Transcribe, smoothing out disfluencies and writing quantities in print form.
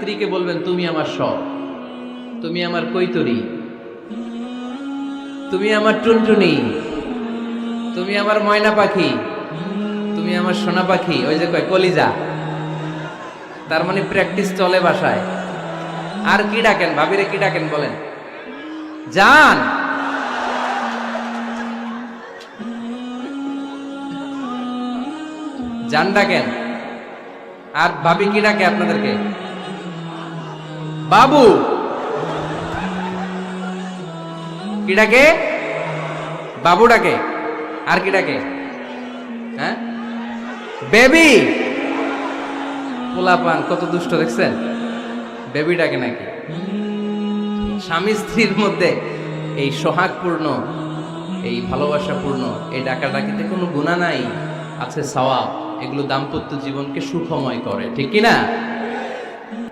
স্ত্রীকে বলবেন তুমি আমার সব, তুমি আমার কৈতরী, তুমি আমার টুনটুনি, তুমি আমার ময়না পাখি, তুমি আমার সোনা পাখি, ওই যে কয় কলিজা। তার মানে প্র্যাকটিস চলে বাসায়। আর কি ডাকেন ভাবিরে, কি ডাকেন বলেন? জান। জান ডাকেন। আর ভাবি কি ডাকে আপনাদেরকে? বাবু। কি ডাকে? বাবু ডাকে। আর কি ডাকে? হ্যাঁ, বেবি। পোলাপান কত দুষ্ট দেখছেন, বেবি ডাকে নাকি? স্বামী স্ত্রীর মধ্যে এই সোহাগপূর্ণ, এই ভালোবাসাপূর্ণ এই ডাকাডাকিতে কোনো গুনাহ নাই, আছে সওয়াব। এগুলো দাম্পত্য জীবনকে সুখময় করে, ঠিক কি না?